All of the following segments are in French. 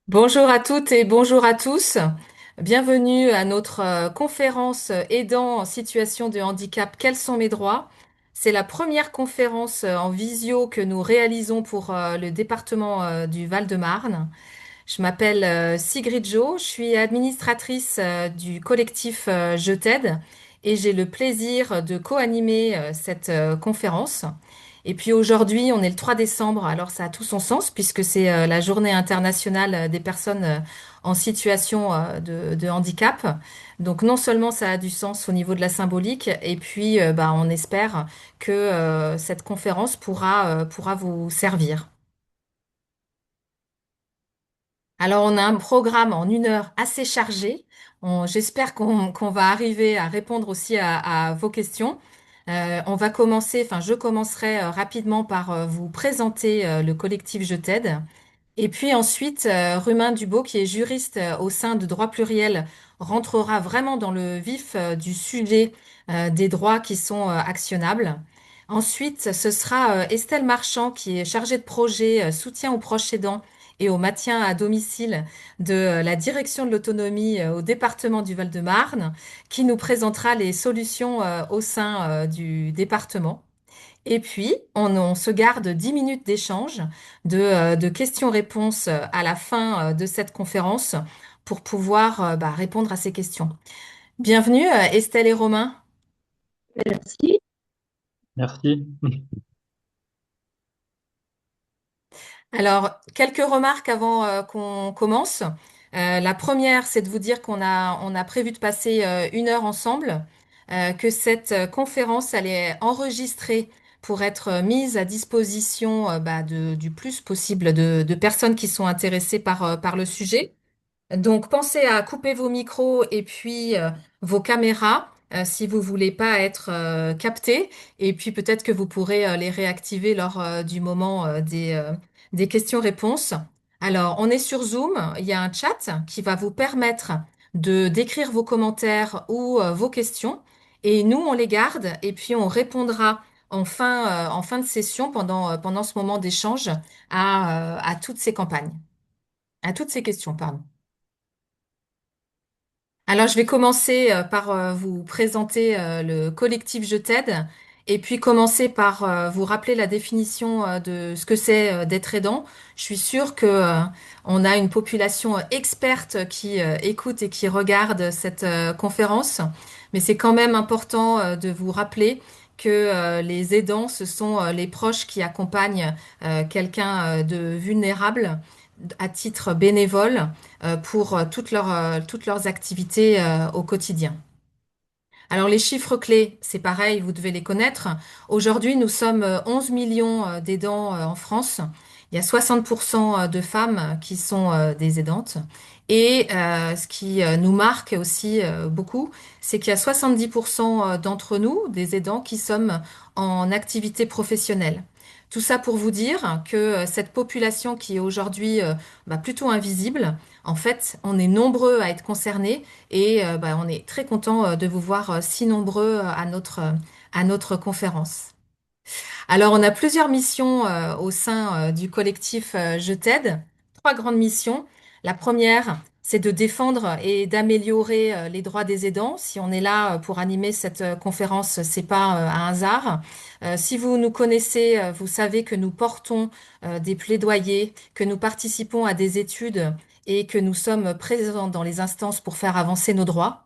Bonjour à toutes et bonjour à tous. Bienvenue à notre conférence aidant en situation de handicap. Quels sont mes droits? C'est la première conférence en visio que nous réalisons pour le département du Val-de-Marne. Je m'appelle Sigrid Jo, je suis administratrice du collectif Je t'aide et j'ai le plaisir de co-animer cette conférence. Et puis aujourd'hui, on est le 3 décembre, alors ça a tout son sens puisque c'est la journée internationale des personnes en situation de handicap. Donc non seulement ça a du sens au niveau de la symbolique, et puis on espère que cette conférence pourra vous servir. Alors, on a un programme en 1 heure assez chargé. J'espère qu'on va arriver à répondre aussi à vos questions. On va commencer, enfin, je commencerai rapidement par vous présenter le collectif Je t'aide. Et puis ensuite, Rumain Dubos, qui est juriste au sein de Droit Pluriel, rentrera vraiment dans le vif du sujet des droits qui sont actionnables. Ensuite, ce sera Estelle Marchand, qui est chargée de projet soutien aux proches aidants et au maintien à domicile de la direction de l'autonomie au département du Val-de-Marne, qui nous présentera les solutions au sein du département. Et puis, on se garde 10 minutes d'échange, de questions-réponses à la fin de cette conférence pour pouvoir répondre à ces questions. Bienvenue, Estelle et Romain. Merci. Merci. Alors, quelques remarques avant qu'on commence. La première, c'est de vous dire on a prévu de passer 1 heure ensemble, que cette conférence, elle est enregistrée pour être mise à disposition du plus possible de personnes qui sont intéressées par le sujet. Donc, pensez à couper vos micros et puis vos caméras si vous voulez pas être capté. Et puis peut-être que vous pourrez les réactiver lors du moment des questions-réponses. Alors, on est sur Zoom. Il y a un chat qui va vous permettre de d'écrire vos commentaires ou vos questions. Et nous, on les garde et puis on répondra en fin de session pendant ce moment d'échange à toutes ces campagnes, à toutes ces questions, pardon. Alors, je vais commencer par vous présenter le collectif Je t'aide et puis commencer par vous rappeler la définition de ce que c'est d'être aidant. Je suis sûre que on a une population experte qui écoute et qui regarde cette conférence, mais c'est quand même important de vous rappeler que les aidants, ce sont les proches qui accompagnent quelqu'un de vulnérable à titre bénévole pour toutes leurs activités au quotidien. Alors les chiffres clés, c'est pareil, vous devez les connaître. Aujourd'hui, nous sommes 11 millions d'aidants en France. Il y a 60% de femmes qui sont des aidantes. Et ce qui nous marque aussi beaucoup, c'est qu'il y a 70% d'entre nous, des aidants, qui sommes en activité professionnelle. Tout ça pour vous dire que cette population qui est aujourd'hui plutôt invisible, en fait, on est nombreux à être concernés et on est très content de vous voir si nombreux à notre conférence. Alors, on a plusieurs missions au sein du collectif Je t'aide. Trois grandes missions. La première, c'est de défendre et d'améliorer les droits des aidants. Si on est là pour animer cette conférence, c'est pas un hasard. Si vous nous connaissez, vous savez que nous portons des plaidoyers, que nous participons à des études et que nous sommes présents dans les instances pour faire avancer nos droits.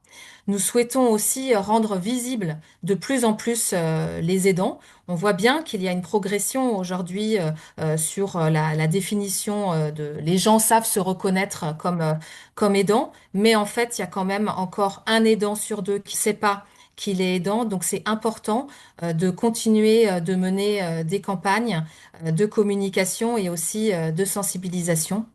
Nous souhaitons aussi rendre visibles de plus en plus les aidants. On voit bien qu'il y a une progression aujourd'hui sur la définition de... Les gens savent se reconnaître comme aidant, mais en fait, il y a quand même encore un aidant sur deux qui ne sait pas qu'il est aidant. Donc, c'est important de continuer de mener des campagnes de communication et aussi de sensibilisation.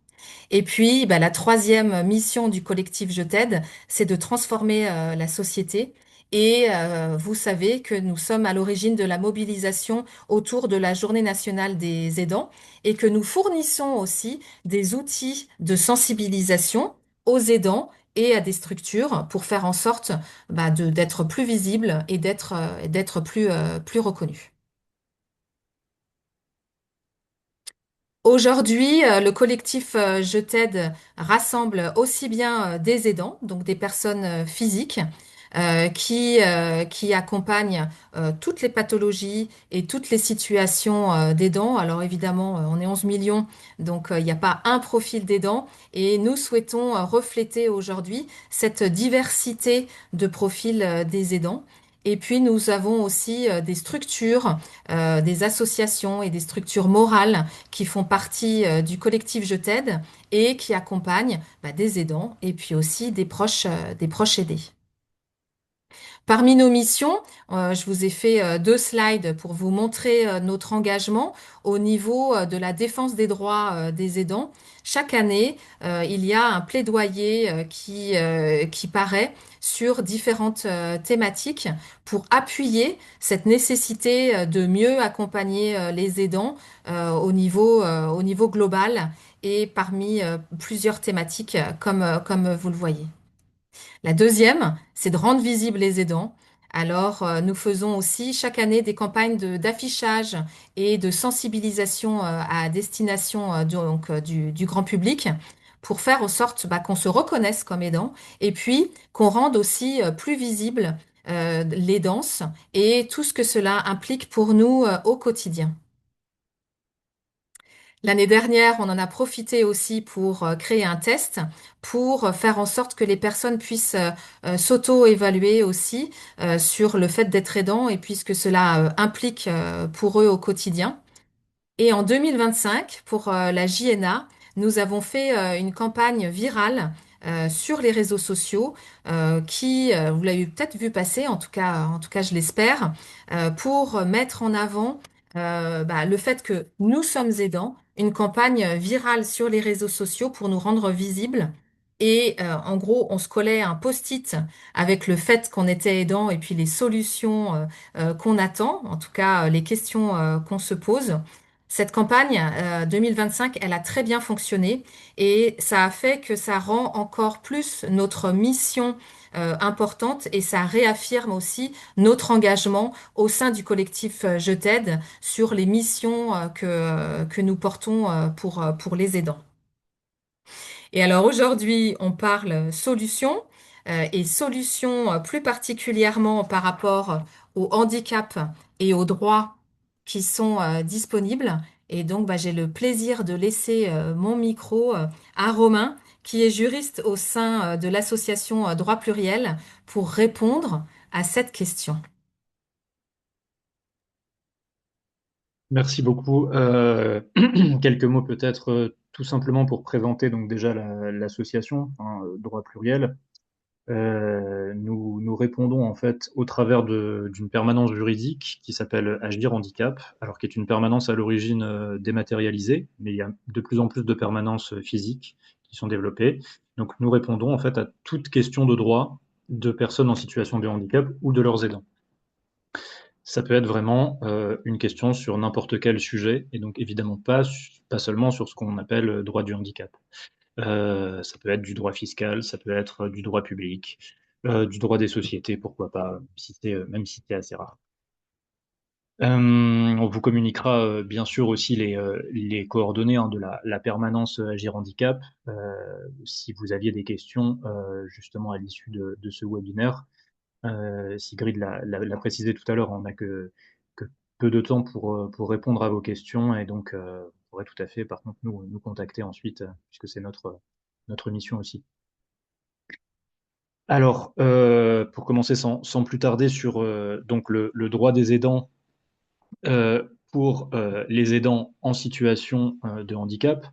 Et puis, la troisième mission du collectif Je t'aide, c'est de transformer la société. Et vous savez que nous sommes à l'origine de la mobilisation autour de la Journée nationale des aidants et que nous fournissons aussi des outils de sensibilisation aux aidants et à des structures pour faire en sorte d'être plus visibles et d'être plus reconnus. Aujourd'hui, le collectif Je t'aide rassemble aussi bien des aidants, donc des personnes physiques, qui accompagnent toutes les pathologies et toutes les situations d'aidants. Alors évidemment, on est 11 millions, donc il n'y a pas un profil d'aidant. Et nous souhaitons refléter aujourd'hui cette diversité de profils des aidants. Et puis nous avons aussi des structures, des associations et des structures morales qui font partie du collectif Je t'aide et qui accompagnent des aidants et puis aussi des proches aidés. Parmi nos missions, je vous ai fait deux slides pour vous montrer notre engagement au niveau de la défense des droits des aidants. Chaque année, il y a un plaidoyer qui paraît sur différentes thématiques pour appuyer cette nécessité de mieux accompagner les aidants au niveau global et parmi plusieurs thématiques comme vous le voyez. La deuxième, c'est de rendre visibles les aidants. Alors, nous faisons aussi chaque année des campagnes d'affichage et de sensibilisation à destination du grand public pour faire en sorte qu'on se reconnaisse comme aidant et puis qu'on rende aussi plus visible l'aidance et tout ce que cela implique pour nous au quotidien. L'année dernière, on en a profité aussi pour créer un test pour faire en sorte que les personnes puissent s'auto-évaluer aussi sur le fait d'être aidant et puis ce que cela implique pour eux au quotidien. Et en 2025, pour la JNA, nous avons fait une campagne virale sur les réseaux sociaux vous l'avez peut-être vu passer, en tout cas, je l'espère, pour mettre en avant le fait que nous sommes aidants, une campagne virale sur les réseaux sociaux pour nous rendre visibles. Et en gros, on se collait un post-it avec le fait qu'on était aidant et puis les solutions qu'on attend, en tout cas les questions qu'on se pose. Cette campagne 2025, elle a très bien fonctionné et ça a fait que ça rend encore plus notre mission importante et ça réaffirme aussi notre engagement au sein du collectif Je t'aide sur les missions que nous portons pour les aidants. Et alors aujourd'hui, on parle solutions et solutions plus particulièrement par rapport au handicap et aux droits qui sont disponibles. Et donc, j'ai le plaisir de laisser mon micro à Romain, qui est juriste au sein de l'association Droit Pluriel, pour répondre à cette question. Merci beaucoup. Quelques mots peut-être tout simplement pour présenter donc déjà l'association, hein, Droit Pluriel. Nous répondons en fait au travers d'une permanence juridique qui s'appelle Agir Handicap, alors qui est une permanence à l'origine dématérialisée, mais il y a de plus en plus de permanences physiques qui sont développées. Donc nous répondons en fait à toute question de droit de personnes en situation de handicap ou de leurs aidants. Ça peut être vraiment une question sur n'importe quel sujet, et donc évidemment pas seulement sur ce qu'on appelle droit du handicap. Ça peut être du droit fiscal, ça peut être du droit public, du droit des sociétés, pourquoi pas, même si c'est assez rare. On vous communiquera bien sûr aussi les coordonnées hein, de la permanence Agir Handicap. Si vous aviez des questions justement à l'issue de ce webinaire, Sigrid l'a précisé tout à l'heure, on n'a que peu de temps pour répondre à vos questions et donc vous pourrez tout à fait par contre nous contacter ensuite puisque c'est notre mission aussi. Alors, pour commencer sans plus tarder sur donc le droit des aidants pour les aidants en situation de handicap.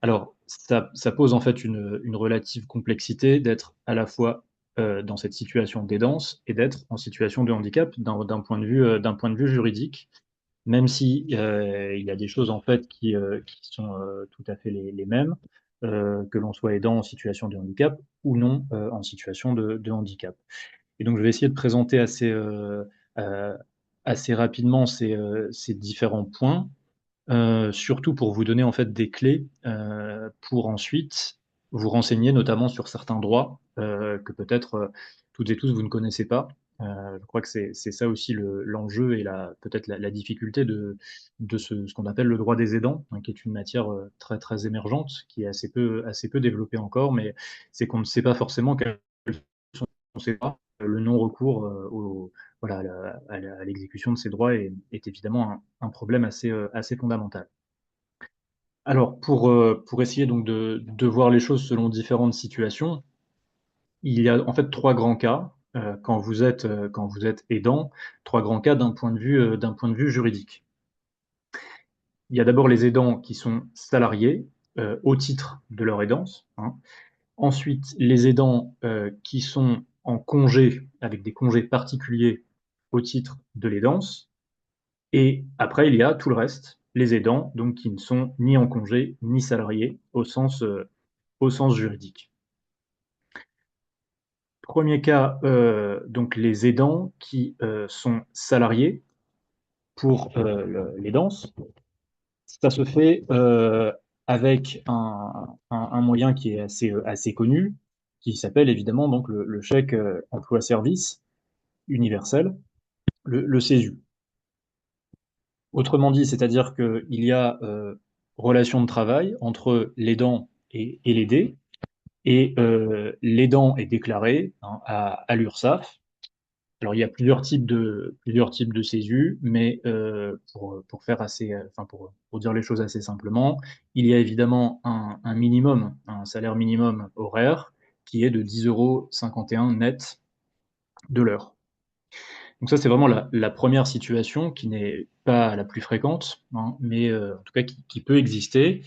Alors, ça pose en fait une relative complexité d'être à la fois dans cette situation d'aidance et d'être en situation de handicap d'un point de vue juridique, même si il y a des choses en fait qui sont tout à fait les mêmes, que l'on soit aidant en situation de handicap ou non en situation de handicap. Et donc, je vais essayer de présenter euh, assez rapidement ces différents points. Surtout pour vous donner en fait des clés pour ensuite vous renseigner notamment sur certains droits que peut-être toutes et tous vous ne connaissez pas Je crois que c'est ça aussi l'enjeu et peut-être la difficulté de ce qu'on appelle le droit des aidants, hein, qui est une matière très, très émergente, qui est assez peu développée encore, mais c'est qu'on ne sait pas forcément quels sont ces droits. Le non-recours voilà, à l'exécution de ces droits est évidemment un problème assez fondamental. Alors, pour essayer donc de voir les choses selon différentes situations, il y a en fait trois grands cas quand vous êtes aidant, trois grands cas d'un point de vue juridique. Il y a d'abord les aidants qui sont salariés au titre de leur aidance, hein. Ensuite, les aidants qui sont en congé, avec des congés particuliers au titre de l'aidance. Et après, il y a tout le reste, les aidants, donc qui ne sont ni en congé ni salariés au sens juridique. Premier cas, donc les aidants qui sont salariés pour l'aidance. Ça se fait avec un moyen qui est assez connu, qui s'appelle évidemment donc le chèque emploi-service universel, le CESU. Autrement dit, c'est-à-dire qu'il y a relation de travail entre l'aidant et l'aidé, et l'aidant est déclaré, hein, à l'URSSAF. Alors, il y a plusieurs types de CESU, mais pour faire enfin, pour dire les choses assez simplement, il y a évidemment un minimum, un salaire minimum horaire, qui est de 10,51 € net de l'heure. Donc ça, c'est vraiment la première situation qui n'est pas la plus fréquente, hein, mais en tout cas qui peut exister.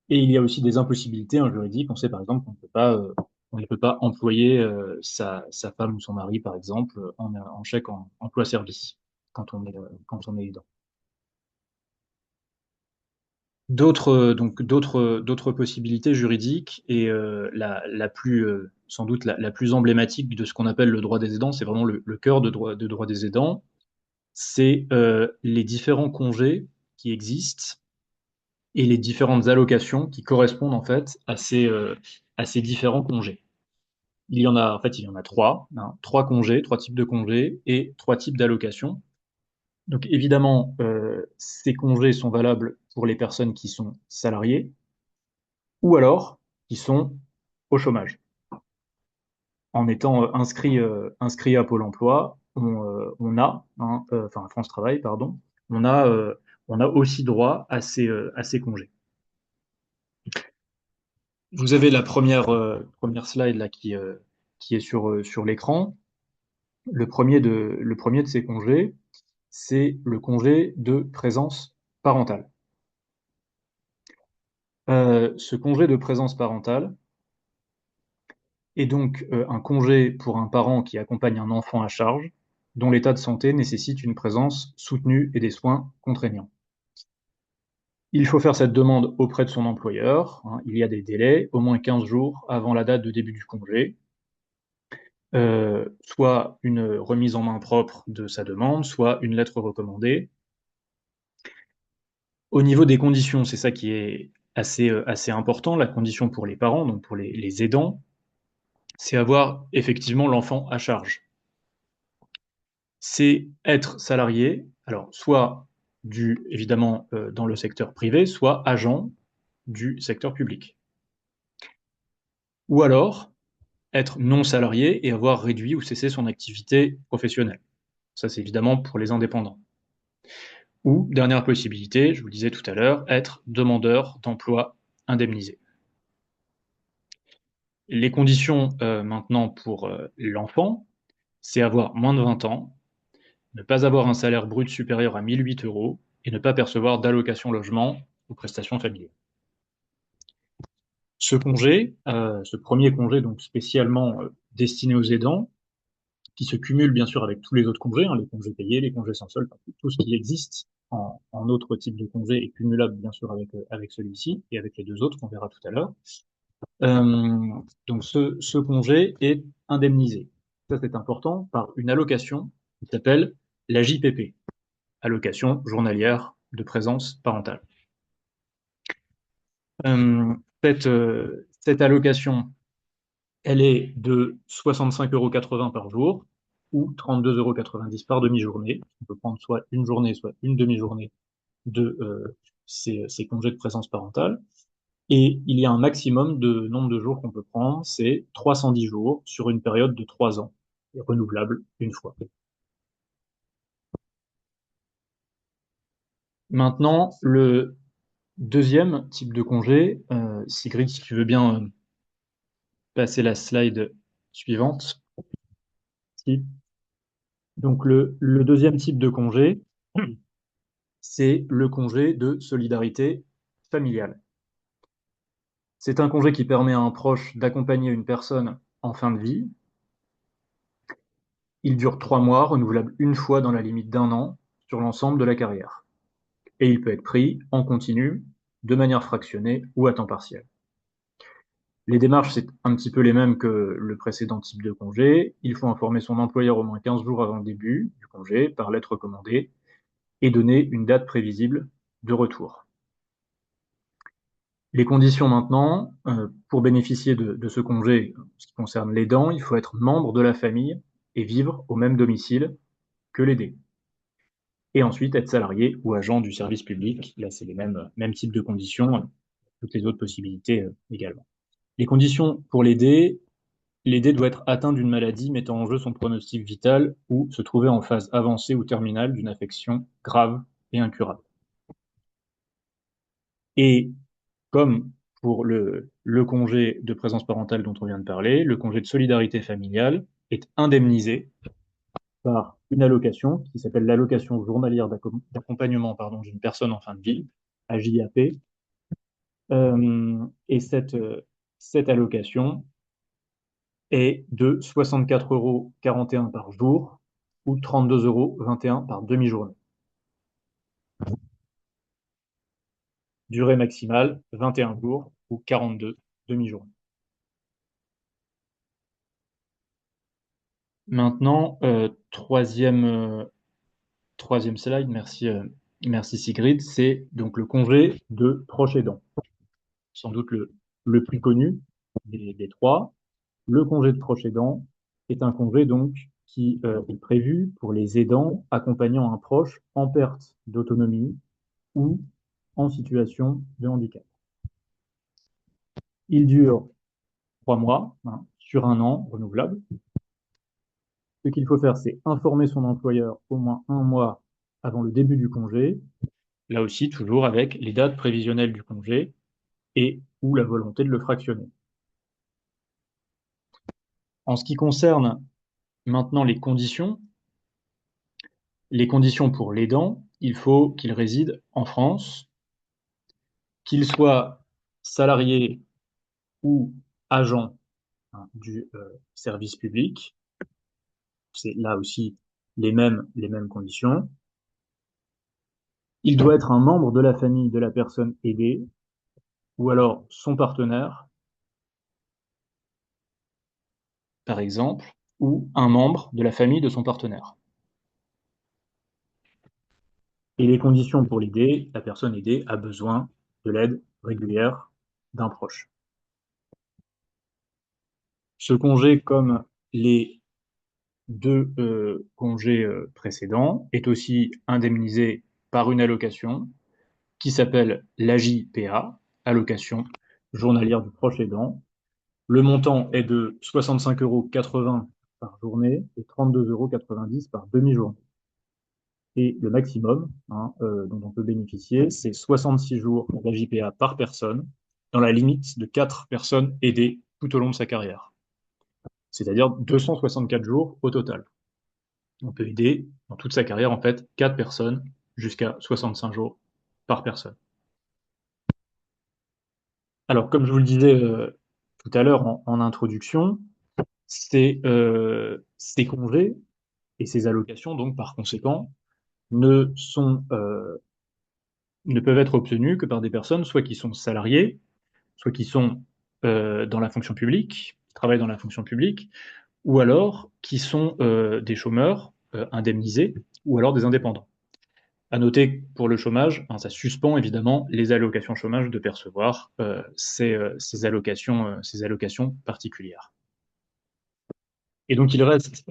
Et il y a aussi des impossibilités en juridique. On sait par exemple on ne peut pas employer sa femme ou son mari, par exemple, en chèque emploi-service quand on est aidant. D'autres possibilités juridiques et la plus sans doute la plus emblématique de ce qu'on appelle le droit des aidants, c'est vraiment le cœur de droit des aidants, c'est les différents congés qui existent et les différentes allocations qui correspondent en fait à ces différents congés. Il y en a trois, hein, trois congés, trois types de congés et trois types d'allocations. Donc évidemment, ces congés sont valables pour les personnes qui sont salariées ou alors qui sont au chômage. En étant inscrit à Pôle emploi, on a, hein, enfin à France Travail, pardon, on a aussi droit à ces congés. Vous avez la première slide là qui est sur l'écran. Le premier de ces congés, c'est le congé de présence parentale. Ce congé de présence parentale est donc un congé pour un parent qui accompagne un enfant à charge, dont l'état de santé nécessite une présence soutenue et des soins contraignants. Il faut faire cette demande auprès de son employeur, hein. Il y a des délais, au moins 15 jours avant la date de début du congé. Soit une remise en main propre de sa demande, soit une lettre recommandée. Au niveau des conditions, c'est ça qui est assez important, la condition pour les parents, donc pour les aidants, c'est avoir effectivement l'enfant à charge. C'est être salarié, alors soit évidemment dans le secteur privé, soit agent du secteur public. Ou alors être non salarié et avoir réduit ou cessé son activité professionnelle. Ça, c'est évidemment pour les indépendants. Ou, dernière possibilité, je vous le disais tout à l'heure, être demandeur d'emploi indemnisé. Les conditions maintenant pour l'enfant, c'est avoir moins de 20 ans, ne pas avoir un salaire brut supérieur à 1008 € et ne pas percevoir d'allocation logement ou prestations familiales. Ce congé, ce premier congé donc spécialement destiné aux aidants, qui se cumule bien sûr avec tous les autres congés, hein, les congés payés, les congés sans solde, tout ce qui existe en autres types de congés est cumulable bien sûr avec celui-ci et avec les deux autres qu'on verra tout à l'heure. Donc ce congé est indemnisé. Ça c'est important par une allocation qui s'appelle la JPP, allocation journalière de présence parentale. Cette allocation, elle est de 65,80 € par jour ou 32,90 € par demi-journée. On peut prendre soit une journée, soit une demi-journée de ces congés de présence parentale. Et il y a un maximum de nombre de jours qu'on peut prendre, c'est 310 jours sur une période de 3 ans, et renouvelable une fois. Maintenant, le deuxième type de congé, Sigrid, si tu veux bien passer la slide suivante. Si. Donc le deuxième type de congé, c'est le congé de solidarité familiale. C'est un congé qui permet à un proche d'accompagner une personne en fin de vie. Il dure 3 mois, renouvelable une fois dans la limite d'un an, sur l'ensemble de la carrière. Et il peut être pris en continu, de manière fractionnée ou à temps partiel. Les démarches, c'est un petit peu les mêmes que le précédent type de congé. Il faut informer son employeur au moins 15 jours avant le début du congé, par lettre recommandée, et donner une date prévisible de retour. Les conditions maintenant, pour bénéficier de ce congé, en ce qui concerne l'aidant, il faut être membre de la famille et vivre au même domicile que l'aidé. Et ensuite être salarié ou agent du service public. Là, c'est les mêmes types de conditions, toutes les autres possibilités également. Les conditions pour l'aider, l'aider doit être atteint d'une maladie mettant en jeu son pronostic vital ou se trouver en phase avancée ou terminale d'une affection grave et incurable. Et comme pour le congé de présence parentale dont on vient de parler, le congé de solidarité familiale est indemnisé par une allocation qui s'appelle l'allocation journalière d'accompagnement d'une personne en fin de vie, AJAP. Et cette allocation est de 64,41 € par jour ou 32,21 € par demi-journée. Durée maximale, 21 jours ou 42 demi-journées. Maintenant, troisième slide, merci Sigrid, c'est donc le congé de proche aidant. Sans doute le plus connu des trois. Le congé de proche aidant est un congé donc qui est prévu pour les aidants accompagnant un proche en perte d'autonomie ou en situation de handicap. Il dure 3 mois, sur un an, renouvelable. Ce qu'il faut faire, c'est informer son employeur au moins un mois avant le début du congé, là aussi toujours avec les dates prévisionnelles du congé et ou la volonté de le fractionner. En ce qui concerne maintenant les conditions pour l'aidant, il faut qu'il réside en France, qu'il soit salarié ou agent du service public. C'est là aussi les mêmes conditions. Il doit être un membre de la famille de la personne aidée, ou alors son partenaire, par exemple, ou un membre de la famille de son partenaire. Et les conditions pour l'aider, la personne aidée a besoin de l'aide régulière d'un proche. Ce congé, comme les deux congés précédents, est aussi indemnisé par une allocation qui s'appelle l'AJPA, allocation journalière du proche aidant. Le montant est de 65,80 € par journée et 32,90 € par demi-journée. Et le maximum dont on peut bénéficier, c'est 66 jours d'AJPA par personne, dans la limite de 4 personnes aidées tout au long de sa carrière. C'est-à-dire 264 jours au total. On peut aider dans toute sa carrière, en fait, 4 personnes jusqu'à 65 jours par personne. Alors, comme je vous le disais tout à l'heure en introduction, ces congés et ces allocations, donc par conséquent, ne peuvent être obtenus que par des personnes soit qui sont salariées, soit qui sont dans la fonction publique, qui travaillent dans la fonction publique, ou alors qui sont des chômeurs indemnisés, ou alors des indépendants. À noter que pour le chômage, ça suspend évidemment les allocations chômage de percevoir ces allocations particulières. Et donc il reste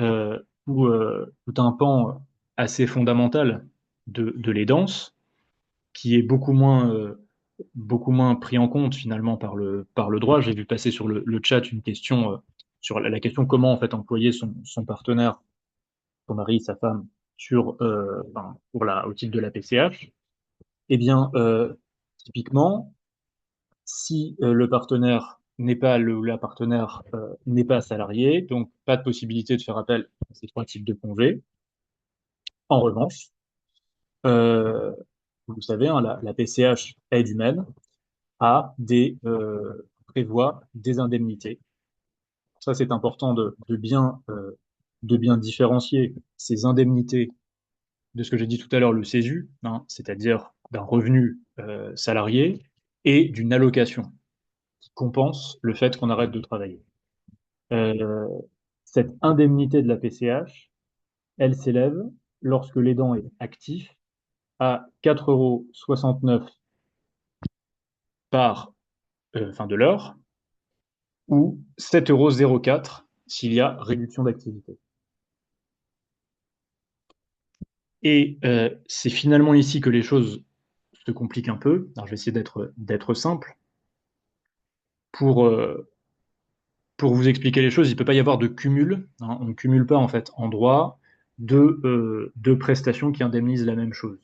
tout un pan assez fondamental de l'aidance qui est beaucoup moins pris en compte finalement par le droit. J'ai vu passer sur le chat une question sur la question comment en fait employer son partenaire, son mari, sa femme, au titre de la PCH. Eh bien, typiquement, si le partenaire n'est pas la partenaire n'est pas salarié, donc pas de possibilité de faire appel à ces trois types de congés. En revanche, euh, vous savez, hein, la PCH aide humaine prévoit des indemnités. Ça, c'est important de bien différencier ces indemnités de ce que j'ai dit tout à l'heure, le CESU, hein, c'est-à-dire d'un revenu salarié et d'une allocation qui compense le fait qu'on arrête de travailler. Euh, Cette indemnité de la PCH, elle s'élève lorsque l'aidant est actif à 4,69 € de l'heure ou 7,04 € s'il y a réduction d'activité. Et c'est finalement ici que les choses se compliquent un peu. Alors, je vais essayer d'être simple. Pour, euh, pour vous expliquer les choses, il ne peut pas y avoir de cumul, hein. On ne cumule pas en fait en droit deux prestations qui indemnisent la même chose.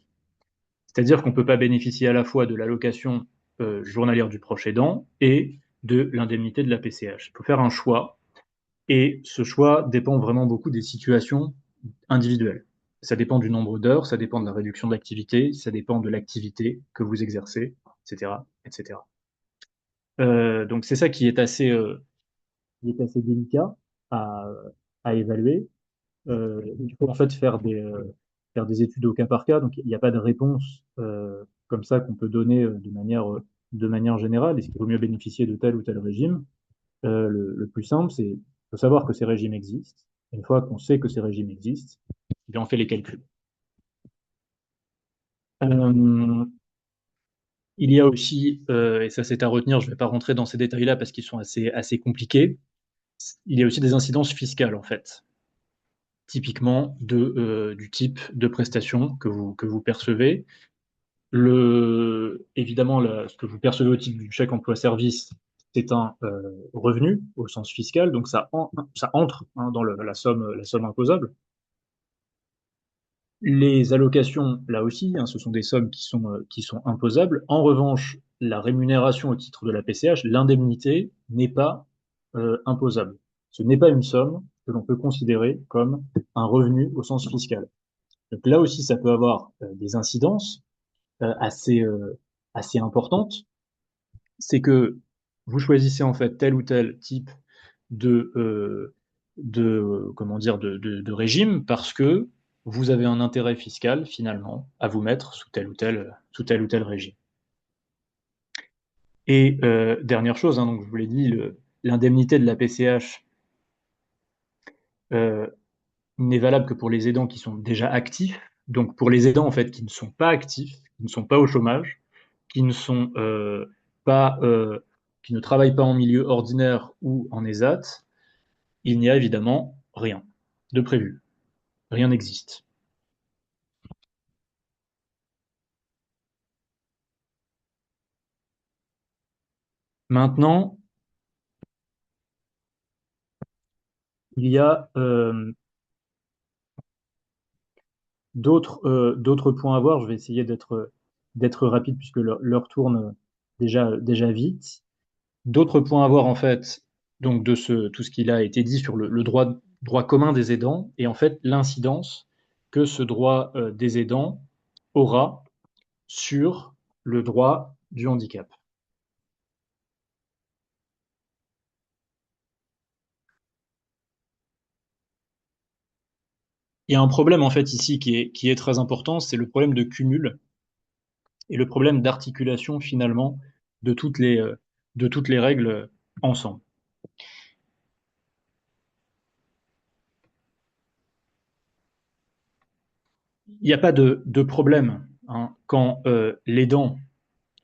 C'est-à-dire qu'on ne peut pas bénéficier à la fois de l'allocation journalière du proche aidant et de l'indemnité de la PCH. Il faut faire un choix, et ce choix dépend vraiment beaucoup des situations individuelles. Ça dépend du nombre d'heures, ça dépend de la réduction d'activité, ça dépend de l'activité que vous exercez, etc., etc. Donc c'est ça qui est assez délicat à, à évaluer. Il faut en fait faire des études au cas par cas, donc il n'y a pas de réponse comme ça qu'on peut donner de manière générale. Est-ce qu'il vaut mieux bénéficier de tel ou tel régime? Le plus simple, c'est de savoir que ces régimes existent. Une fois qu'on sait que ces régimes existent, eh bien, on fait les calculs. Euh, il y a aussi, et ça c'est à retenir, je ne vais pas rentrer dans ces détails-là parce qu'ils sont assez compliqués, il y a aussi des incidences fiscales en fait, typiquement du type de prestation que vous percevez. Évidemment, ce que vous percevez au titre du chèque emploi-service, c'est un revenu au sens fiscal, donc ça entre hein, dans la somme imposable. Les allocations, là aussi, hein, ce sont des sommes qui sont imposables. En revanche, la rémunération au titre de la PCH, l'indemnité, n'est pas imposable. Ce n'est pas une somme que l'on peut considérer comme un revenu au sens fiscal. Donc là aussi, ça peut avoir des incidences assez importantes. C'est que vous choisissez en fait tel ou tel type de, comment dire, de régime parce que vous avez un intérêt fiscal finalement à vous mettre sous tel ou tel régime. Et dernière chose, hein, donc je vous l'ai dit, l'indemnité de la PCH euh, n'est valable que pour les aidants qui sont déjà actifs. Donc pour les aidants en fait qui ne sont pas actifs, qui ne sont pas au chômage, qui ne sont pas, qui ne travaillent pas en milieu ordinaire ou en ESAT, il n'y a évidemment rien de prévu. Rien n'existe. Maintenant, il y a d'autres points à voir. Je vais essayer d'être rapide puisque l'heure tourne déjà vite. D'autres points à voir en fait, donc tout ce qui a été dit sur le droit commun des aidants et en fait l'incidence que ce droit des aidants aura sur le droit du handicap. Il y a un problème en fait ici qui est très important, c'est le problème de cumul et le problème d'articulation finalement de de toutes les règles ensemble. Il n'y a pas de problème hein, quand l'aidant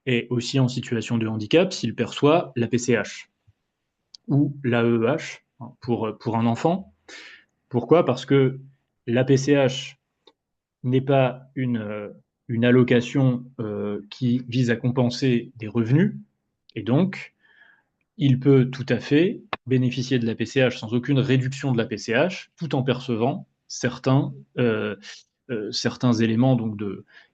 est aussi en situation de handicap s'il perçoit la PCH ou l'AEEH hein, pour un enfant. Pourquoi? Parce que la PCH n'est pas une allocation qui vise à compenser des revenus, et donc il peut tout à fait bénéficier de la PCH sans aucune réduction de la PCH, tout en percevant certains éléments donc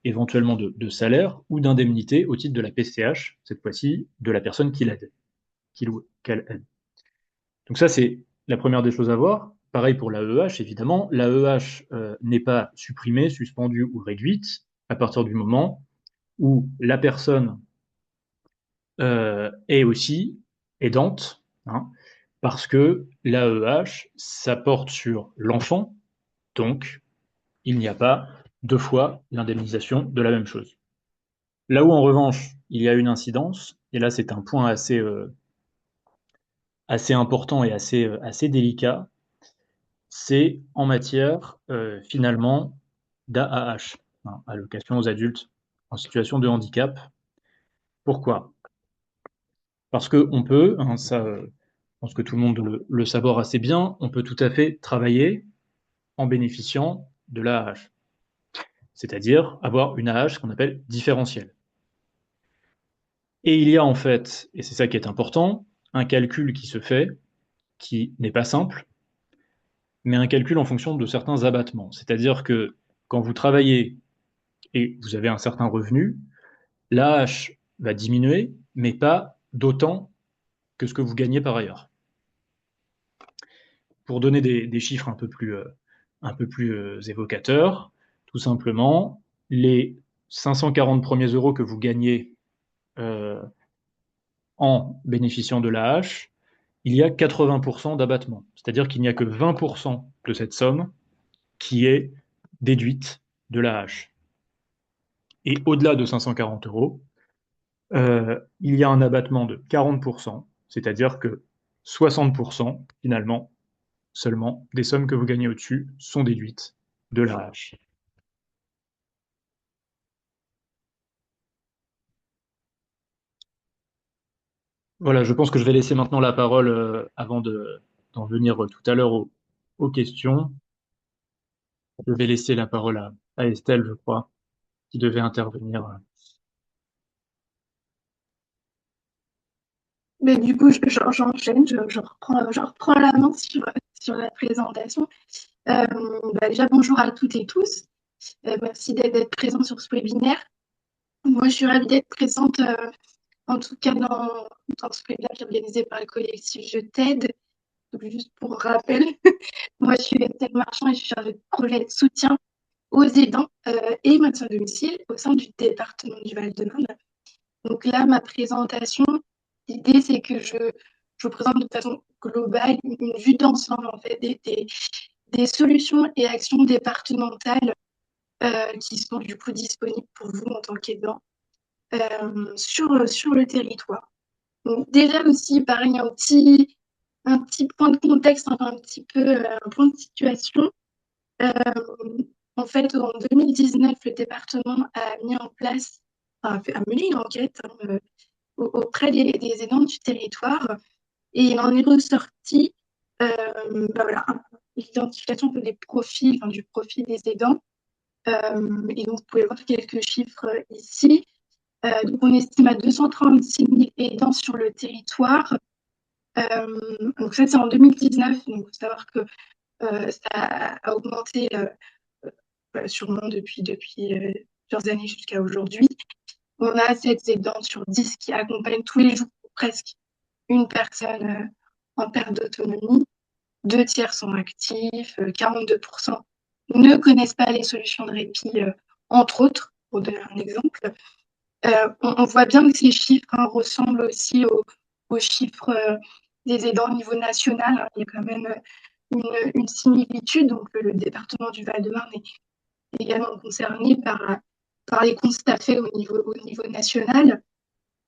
éventuellement de salaire ou d'indemnité au titre de la PCH, cette fois-ci de la personne qui l'aide, qu'elle aide. Donc ça, c'est la première des choses à voir. Pareil pour l'AEH, évidemment. L'AEH n'est pas supprimée, suspendue ou réduite à partir du moment où la personne est aussi aidante, hein, parce que l'AEH, ça porte sur l'enfant, donc il n'y a pas deux fois l'indemnisation de la même chose. Là où en revanche, il y a une incidence, et là c'est un point assez important et assez délicat, c'est en matière finalement d'AAH, hein, allocation aux adultes en situation de handicap. Pourquoi? Parce qu'on peut, hein, ça, je pense que tout le monde le saborde assez bien, on peut tout à fait travailler en bénéficiant de l'AAH, c'est-à-dire avoir une AAH qu'on appelle différentielle. Et il y a en fait, et c'est ça qui est important, un calcul qui se fait, qui n'est pas simple, mais un calcul en fonction de certains abattements. C'est-à-dire que quand vous travaillez et vous avez un certain revenu, l'AH va diminuer, mais pas d'autant que ce que vous gagnez par ailleurs. Pour donner des chiffres un peu plus évocateurs, tout simplement, les 540 premiers euros que vous gagnez euh, en bénéficiant de l'AH, il y a 80% d'abattement. C'est-à-dire qu'il n'y a que 20% de cette somme qui est déduite de l'AH. Et au-delà de 540 euros, il y a un abattement de 40%, c'est-à-dire que 60% finalement seulement des sommes que vous gagnez au-dessus sont déduites de l'AH. Voilà, je pense que je vais laisser maintenant la parole avant d'en venir tout à l'heure aux questions. Je vais laisser la parole à Estelle, je crois, qui devait intervenir. Mais du coup, j'enchaîne, je reprends la main sur la présentation. Déjà, bonjour à toutes et tous. Merci d'être présents sur ce webinaire. Moi, je suis ravie d'être présente, en tout cas dans ce webinaire qui est organisé par le collectif Je t'aide. Donc, juste pour rappel, moi, je suis Estelle Marchand et je suis chargée de projet de soutien aux aidants et maintien à domicile au sein du département du Val-de-Marne. Donc là, ma présentation, l'idée, c'est que je vous présente de façon globale une vue d'ensemble en fait, des solutions et actions départementales qui sont du coup disponibles pour vous en tant qu'aidant sur le territoire. Donc, déjà aussi, pareil, un petit point de contexte, enfin, un petit peu un point de situation. Euh, En fait, en 2019, le département a mis en place, enfin, a mené une enquête auprès des aidants du territoire et il en est ressorti voilà, l'identification des profils, enfin, du profil des aidants. Et donc, vous pouvez voir quelques chiffres ici. Donc, on estime à 236 000 aidants sur le territoire. Donc, ça, c'est en 2019. Donc, il faut savoir que ça a augmenté sûrement depuis plusieurs années jusqu'à aujourd'hui. On a 7 aidants sur 10 qui accompagnent tous les jours presque une personne en perte d'autonomie. 2 tiers sont actifs, 42% ne connaissent pas les solutions de répit, entre autres, pour donner un exemple. On voit bien que ces chiffres ressemblent aussi aux chiffres des aidants au niveau national. Il y a quand même une similitude. Donc, le département du Val-de-Marne est également concerné par les constats faits au niveau national.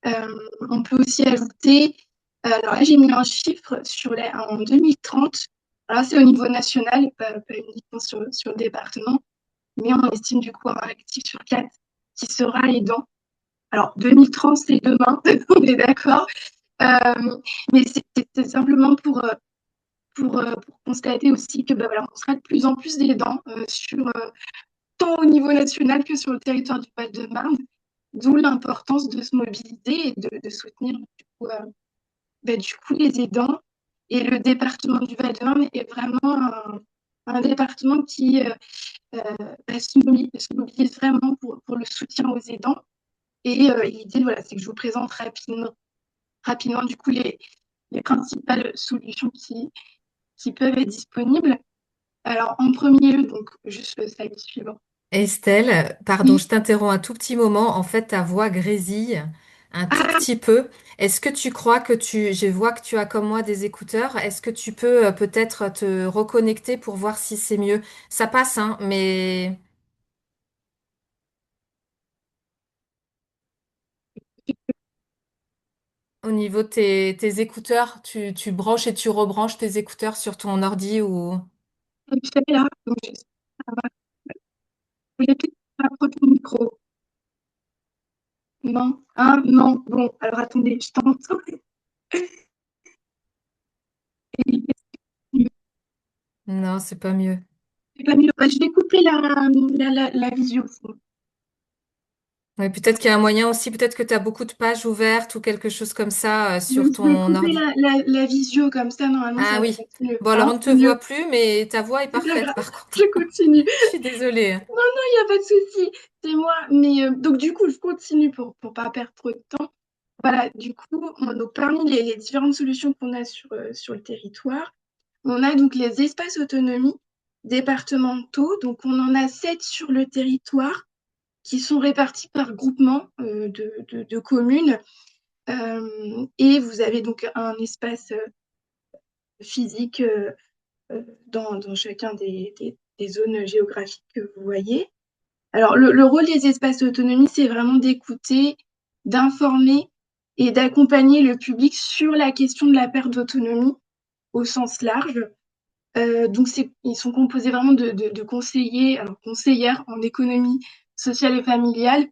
On peut aussi ajouter, alors là j'ai mis un chiffre en 2030, alors c'est au niveau national, pas uniquement sur le département, mais on estime du coup un actif sur 4 qui sera aidant. Alors 2030 c'est demain, on est d'accord, mais c'est simplement pour constater aussi que bah, voilà, on sera de plus en plus d'aidants tant au niveau national que sur le territoire du Val-de-Marne, d'où l'importance de se mobiliser et de soutenir du coup les aidants. Et le département du Val-de-Marne est vraiment un département qui se mobilise vraiment pour le soutien aux aidants. Et l'idée, voilà, c'est que je vous présente rapidement du coup, les principales solutions qui peuvent être disponibles. Alors, en premier lieu, donc, juste le slide suivant. Estelle, pardon, Oui. je t'interromps un tout petit moment. En fait, ta voix grésille un tout Ah, petit peu. Est-ce que tu crois que je vois que tu as comme moi des écouteurs. Est-ce que tu peux peut-être te reconnecter pour voir si c'est mieux? Ça passe, hein, mais au niveau de tes écouteurs, tu branches et tu rebranches tes écouteurs sur ton ordi ou... je fait là, donc j'espère que ça va. Vous voulez peut-être rapprocher le micro? Non? Ah, non. Bon, alors attendez, je t'entends. Non, c'est pas mieux. C'est pas mieux. Bah, je vais couper la visio. Ouais, peut-être qu'il y a un moyen aussi, peut-être que tu as beaucoup de pages ouvertes ou quelque chose comme ça sur Je vais ton couper ordi. la visio comme ça, normalement, Ah ça va oui. être mieux. Bon, alors Hein, on ne te c'est mieux. voit plus, mais ta voix est C'est pas parfaite grave. par contre. Je continue. Je suis désolée. Il n'y a pas de souci. C'est moi. Mais donc, du coup, je continue pour ne pas perdre trop de temps. Voilà, du coup, donc, parmi les différentes solutions qu'on a sur le territoire, on a donc les espaces autonomie départementaux. Donc, on en a 7 sur le territoire qui sont répartis par groupement de communes. Et vous avez donc un espace physique dans chacun des zones géographiques que vous voyez. Alors, le rôle des espaces d'autonomie, c'est vraiment d'écouter, d'informer et d'accompagner le public sur la question de la perte d'autonomie au sens large. Donc, ils sont composés vraiment de conseillers, alors conseillères en économie sociale et familiale.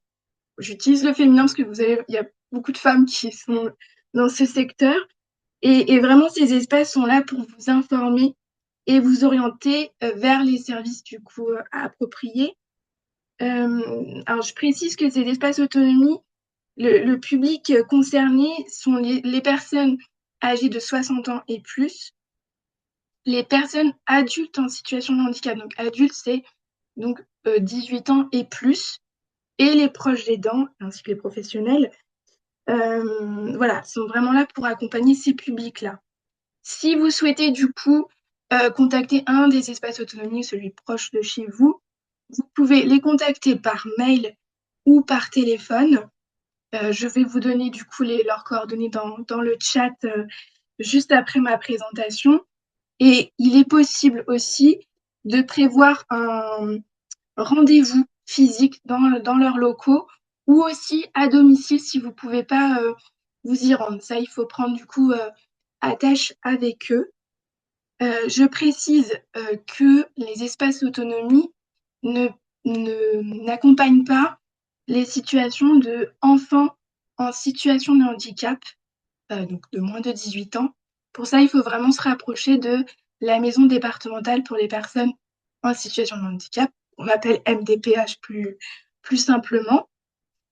J'utilise le féminin parce que il y a beaucoup de femmes qui sont dans ce secteur. Et vraiment, ces espaces sont là pour vous informer et vous orienter vers les services du coup appropriés. Alors, je précise que ces espaces autonomie, le public concerné sont les personnes âgées de 60 ans et plus, les personnes adultes en situation de handicap. Donc, adultes, c'est donc 18 ans et plus, et les proches aidants, ainsi que les professionnels, voilà, sont vraiment là pour accompagner ces publics-là. Si vous souhaitez du coup contacter un des espaces autonomie, celui proche de chez vous, vous pouvez les contacter par mail ou par téléphone. Je vais vous donner du coup leurs coordonnées dans le chat juste après ma présentation. Et il est possible aussi de prévoir un rendez-vous physique dans leurs locaux ou aussi à domicile si vous ne pouvez pas vous y rendre. Ça, il faut prendre du coup attache avec eux. Je précise que les espaces d'autonomie ne, n'accompagnent pas les situations de enfants en situation de handicap, donc de moins de 18 ans. Pour ça, il faut vraiment se rapprocher de la maison départementale pour les personnes en situation de handicap. On l'appelle MDPH plus simplement.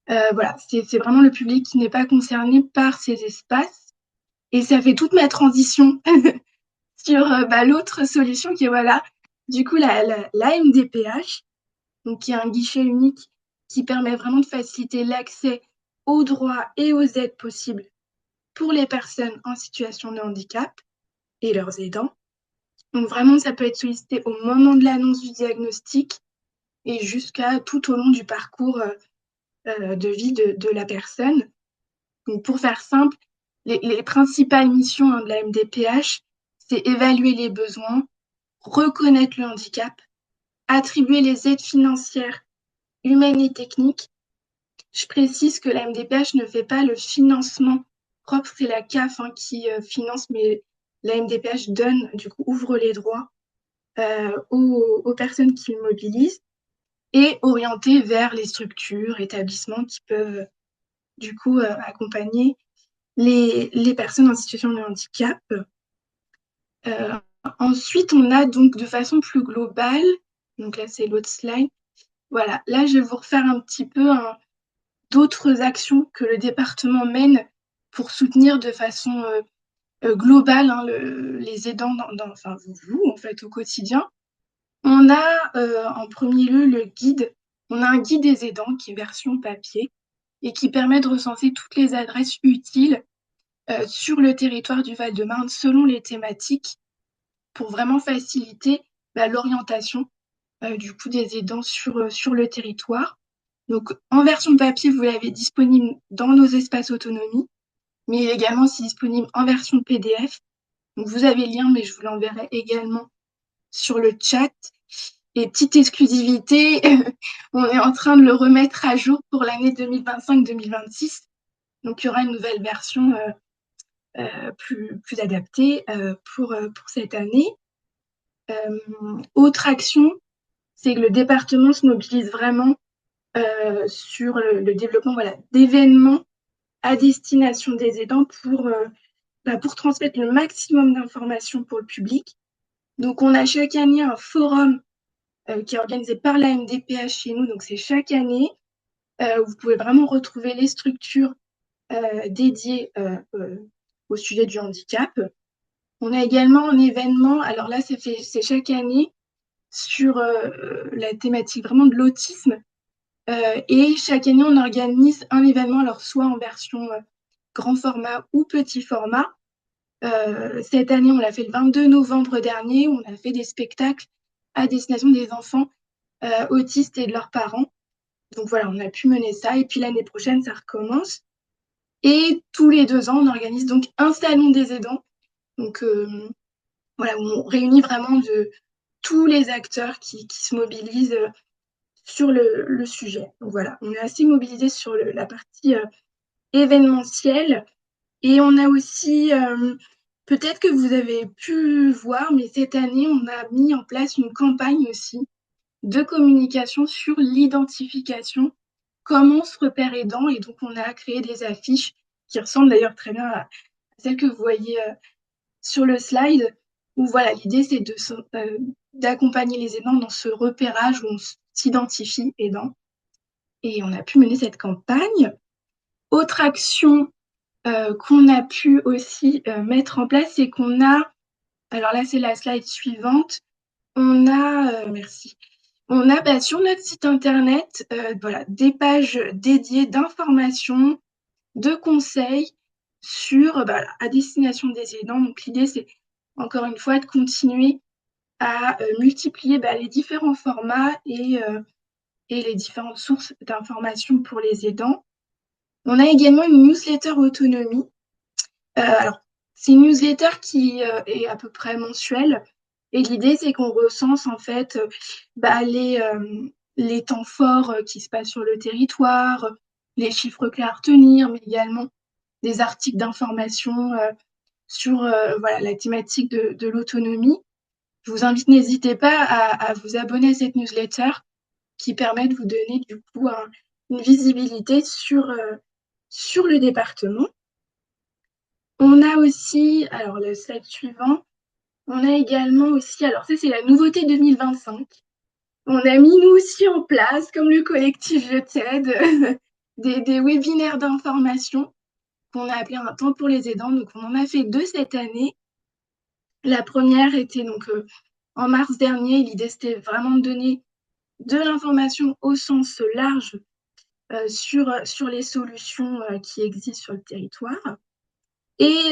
Voilà, c'est vraiment le public qui n'est pas concerné par ces espaces. Et ça fait toute ma transition sur l'autre solution qui est voilà, du coup la MDPH, donc qui est un guichet unique qui permet vraiment de faciliter l'accès aux droits et aux aides possibles pour les personnes en situation de handicap et leurs aidants. Donc vraiment, ça peut être sollicité au moment de l'annonce du diagnostic et jusqu'à tout au long du parcours de vie de la personne. Donc pour faire simple, les principales missions de la MDPH, c'est évaluer les besoins, reconnaître le handicap, attribuer les aides financières, humaines et techniques. Je précise que la MDPH ne fait pas le financement propre, c'est la CAF qui finance, mais la MDPH donne, du coup, ouvre les droits aux personnes qui le mobilisent et orienter vers les structures, établissements qui peuvent, du coup, accompagner les personnes en situation de handicap. Ensuite, on a donc de façon plus globale, donc là c'est l'autre slide. Voilà, là je vais vous refaire un petit peu d'autres actions que le département mène pour soutenir de façon globale hein, les aidants enfin vous en fait au quotidien. On a en premier lieu le guide. On a un guide des aidants qui est version papier et qui permet de recenser toutes les adresses utiles sur le territoire du Val-de-Marne selon les thématiques pour vraiment faciliter l'orientation du coup des aidants sur le territoire. Donc en version papier, vous l'avez disponible dans nos espaces autonomie, mais il est également aussi disponible en version PDF. Donc vous avez le lien, mais je vous l'enverrai également sur le chat. Et petite exclusivité, on est en train de le remettre à jour pour l'année 2025-2026. Donc il y aura une nouvelle version plus adaptée pour cette année. Autre action, c'est que le département se mobilise vraiment sur le développement d'événements à destination des aidants pour transmettre le maximum d'informations pour le public. Donc, on a chaque année un forum qui est organisé par la MDPH chez nous. Donc, c'est chaque année. Vous pouvez vraiment retrouver les structures dédiées au sujet du handicap. On a également un événement, alors là, c'est chaque année sur la thématique vraiment de l'autisme. Et chaque année, on organise un événement, alors soit en version grand format ou petit format. Cette année, on l'a fait le 22 novembre dernier. On a fait des spectacles à destination des enfants autistes et de leurs parents. Donc voilà, on a pu mener ça. Et puis l'année prochaine, ça recommence. Et tous les 2 ans, on organise donc un salon des aidants. Donc voilà, où on réunit vraiment tous les acteurs qui se mobilisent sur le sujet. Donc voilà, on est assez mobilisé sur la partie événementielle. Et on a aussi, peut-être que vous avez pu voir, mais cette année, on a mis en place une campagne aussi de communication sur l'identification, comment se repère aidant. Et donc, on a créé des affiches qui ressemblent d'ailleurs très bien à celles que vous voyez sur le slide, où voilà, l'idée, c'est d'accompagner les aidants dans ce repérage où on s'identifie aidant. Et on a pu mener cette campagne. Autre action qu'on a pu aussi mettre en place, c'est qu'on a, alors là c'est la slide suivante, on a, merci, on a sur notre site internet voilà, des pages dédiées d'informations, de conseils à destination des aidants. Donc l'idée c'est encore une fois de continuer à multiplier les différents formats et les différentes sources d'informations pour les aidants. On a également une newsletter autonomie. Alors, c'est une newsletter qui est à peu près mensuelle. Et l'idée, c'est qu'on recense en fait les temps forts qui se passent sur le territoire, les chiffres clés à retenir, mais également des articles d'information sur voilà, la thématique de l'autonomie. Je vous invite, n'hésitez pas à vous abonner à cette newsletter qui permet de vous donner du coup une visibilité sur le département. On a aussi, alors le slide suivant, on a également aussi, alors ça c'est la nouveauté 2025. On a mis nous aussi en place, comme le collectif Je t'aide, des webinaires d'information qu'on a appelé un temps pour les aidants. Donc on en a fait 2 cette année. La première était donc en mars dernier. L'idée c'était vraiment de donner de l'information au sens large sur les solutions qui existent sur le territoire. Et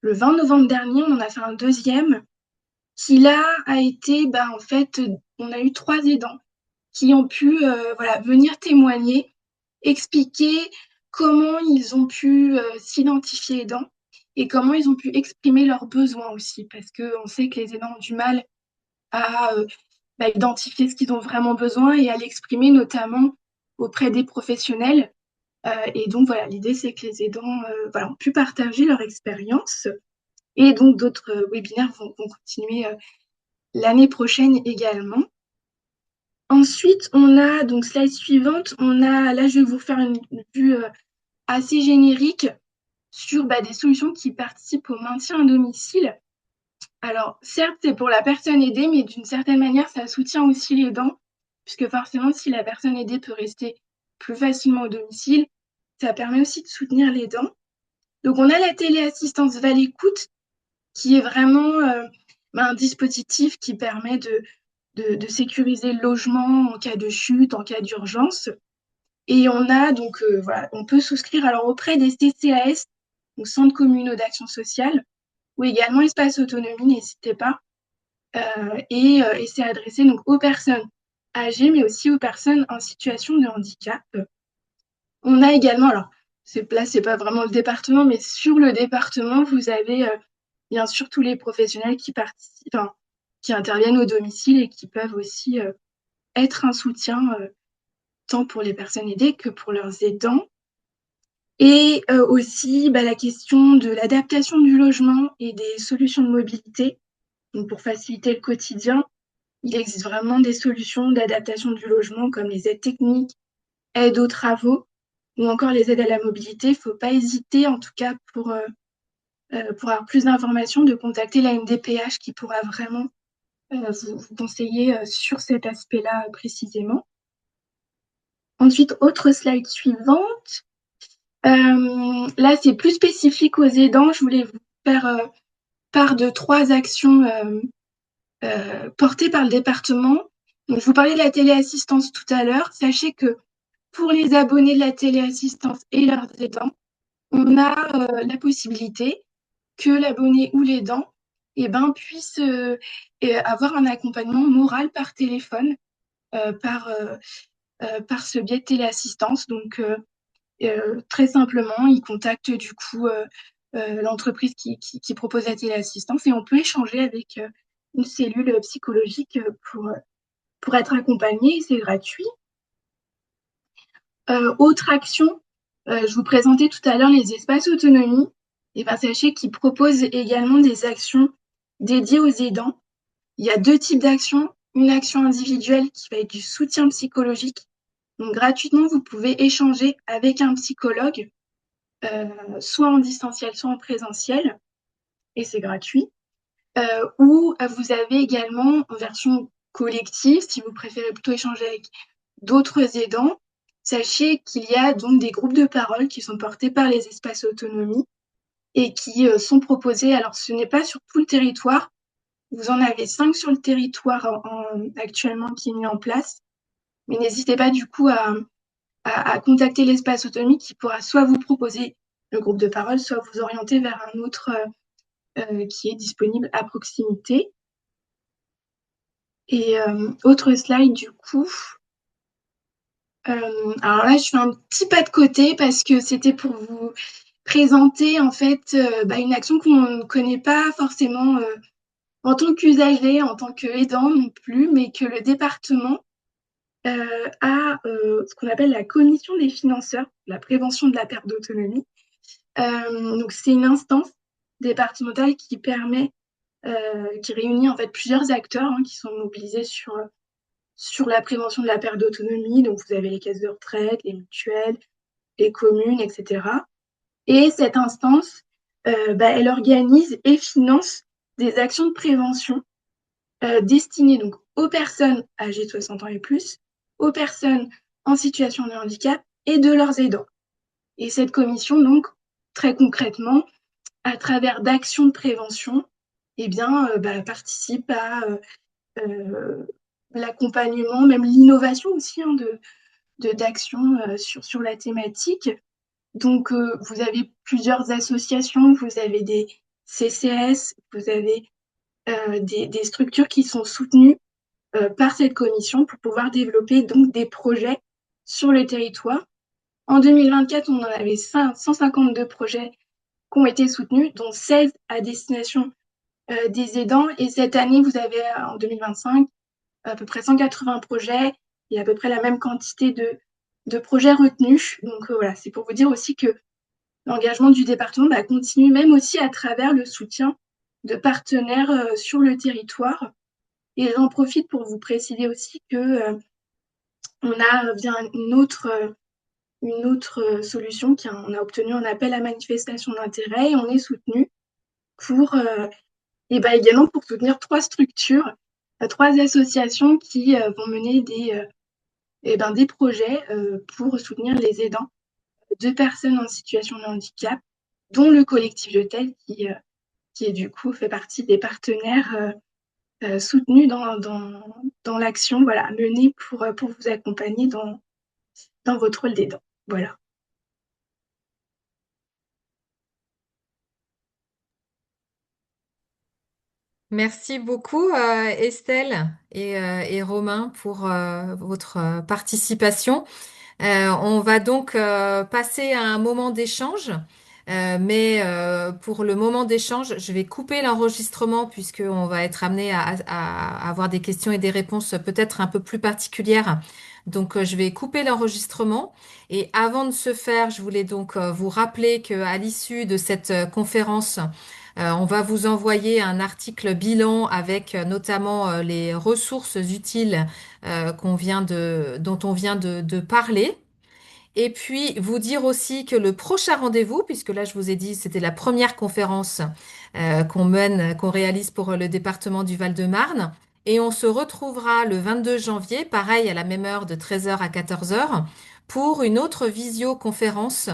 le 20 novembre dernier, on en a fait un deuxième qui là a été, en fait, on a eu 3 aidants qui ont pu venir témoigner, expliquer comment ils ont pu s'identifier aidants et comment ils ont pu exprimer leurs besoins aussi, parce qu'on sait que les aidants ont du mal à identifier ce qu'ils ont vraiment besoin et à l'exprimer notamment auprès des professionnels. Et donc voilà, l'idée c'est que les aidants ont pu partager leur expérience. Et donc, d'autres webinaires vont continuer l'année prochaine également. Ensuite, on a, donc slide suivante, là je vais vous faire une vue assez générique sur des solutions qui participent au maintien à domicile. Alors, certes, c'est pour la personne aidée, mais d'une certaine manière, ça soutient aussi l'aidant, puisque forcément, si la personne aidée peut rester plus facilement au domicile, ça permet aussi de soutenir l'aidant. Donc, on a la téléassistance Val-Écoute, qui est vraiment un dispositif qui permet de sécuriser le logement en cas de chute, en cas d'urgence. Et on a donc, voilà, on peut souscrire alors auprès des CCAS, donc centres communaux d'action sociale, ou également espace autonomie, n'hésitez pas. Et c'est adressé donc aux personnes âgées, mais aussi aux personnes en situation de handicap. On a également, alors là, c'est pas vraiment le département, mais sur le département, vous avez bien sûr tous les professionnels qui participent, enfin, qui interviennent au domicile et qui peuvent aussi être un soutien tant pour les personnes aidées que pour leurs aidants. Et aussi la question de l'adaptation du logement et des solutions de mobilité, donc pour faciliter le quotidien. Il existe vraiment des solutions d'adaptation du logement comme les aides techniques, aides aux travaux ou encore les aides à la mobilité. Il ne faut pas hésiter, en tout cas pour avoir plus d'informations, de contacter la MDPH qui pourra vraiment vous conseiller sur cet aspect-là précisément. Ensuite, autre slide suivante. Là, c'est plus spécifique aux aidants. Je voulais vous faire part de 3 actions portées par le département. Donc, je vous parlais de la téléassistance tout à l'heure. Sachez que pour les abonnés de la téléassistance et leurs aidants, on a la possibilité que l'abonné ou l'aidant puisse avoir un accompagnement moral par téléphone, par ce biais de téléassistance. Donc, très simplement, il contacte du coup l'entreprise qui propose la téléassistance et on peut échanger avec une cellule psychologique pour être accompagné et c'est gratuit. Autre action, je vous présentais tout à l'heure les espaces autonomie. Et sachez qu'ils proposent également des actions dédiées aux aidants. Il y a 2 types d'actions. Une action individuelle qui va être du soutien psychologique. Donc gratuitement, vous pouvez échanger avec un psychologue, soit en distanciel, soit en présentiel, et c'est gratuit. Ou vous avez également en version collective, si vous préférez plutôt échanger avec d'autres aidants. Sachez qu'il y a donc des groupes de parole qui sont portés par les espaces autonomie et qui sont proposés. Alors, ce n'est pas sur tout le territoire. Vous en avez 5 sur le territoire actuellement qui est mis en place. Mais n'hésitez pas du coup à contacter l'espace autonomie qui pourra soit vous proposer le groupe de parole, soit vous orienter vers un autre qui est disponible à proximité. Et autre slide du coup. Alors là, je fais un petit pas de côté parce que c'était pour vous présenter en fait une action qu'on ne connaît pas forcément en tant qu'usager, en tant qu'aidant non plus, mais que le département a ce qu'on appelle la commission des financeurs, la prévention de la perte d'autonomie. Donc c'est une instance départementale qui permet, qui réunit en fait plusieurs acteurs qui sont mobilisés sur la prévention de la perte d'autonomie. Donc vous avez les caisses de retraite, les mutuelles, les communes, etc. Et cette instance, elle organise et finance des actions de prévention destinées donc aux personnes âgées de 60 ans et plus, aux personnes en situation de handicap et de leurs aidants. Et cette commission, donc, très concrètement, à travers d'actions de prévention, participe à l'accompagnement, même l'innovation aussi d'actions sur la thématique. Donc, vous avez plusieurs associations, vous avez des CCS, vous avez des structures qui sont soutenues par cette commission pour pouvoir développer donc des projets sur le territoire. En 2024, on en avait 152 projets qui ont été soutenus, dont 16 à destination des aidants. Et cette année, vous avez en 2025 à peu près 180 projets et à peu près la même quantité de projets retenus. Donc voilà, c'est pour vous dire aussi que l'engagement du département continue même aussi à travers le soutien de partenaires sur le territoire. Et j'en profite pour vous préciser aussi que on a bien une autre solution on a obtenu un appel à manifestation d'intérêt et on est soutenu pour et bah, également pour soutenir trois structures, trois associations qui vont mener des projets pour soutenir les aidants de personnes en situation de handicap, dont le collectif Je t'aide qui est du coup fait partie des partenaires soutenus dans l'action voilà, menée pour vous accompagner dans votre rôle d'aidant. Voilà. Merci beaucoup, Estelle et Romain, pour votre participation. On va donc passer à un moment d'échange. Mais pour le moment d'échange, je vais couper l'enregistrement puisqu'on va être amené à avoir des questions et des réponses peut-être un peu plus particulières. Donc, je vais couper l'enregistrement. Et avant de ce faire, je voulais donc vous rappeler qu'à l'issue de cette conférence, on va vous envoyer un article bilan avec notamment les ressources utiles dont on vient de parler. Et puis, vous dire aussi que le prochain rendez-vous, puisque là, je vous ai dit, c'était la première conférence qu'on réalise pour le département du Val-de-Marne. Et on se retrouvera le 22 janvier, pareil, à la même heure de 13 heures à 14 heures, pour une autre visioconférence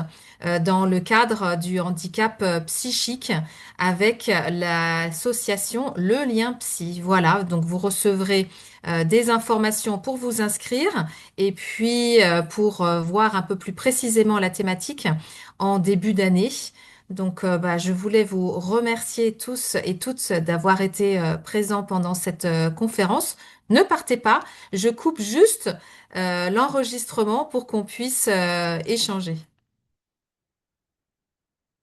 dans le cadre du handicap psychique avec l'association Le Lien Psy. Voilà, donc vous recevrez des informations pour vous inscrire. Et puis, pour voir un peu plus précisément la thématique en début d'année. Donc, bah, je voulais vous remercier tous et toutes d'avoir été présents pendant cette conférence. Ne partez pas, je coupe juste l'enregistrement pour qu'on puisse échanger.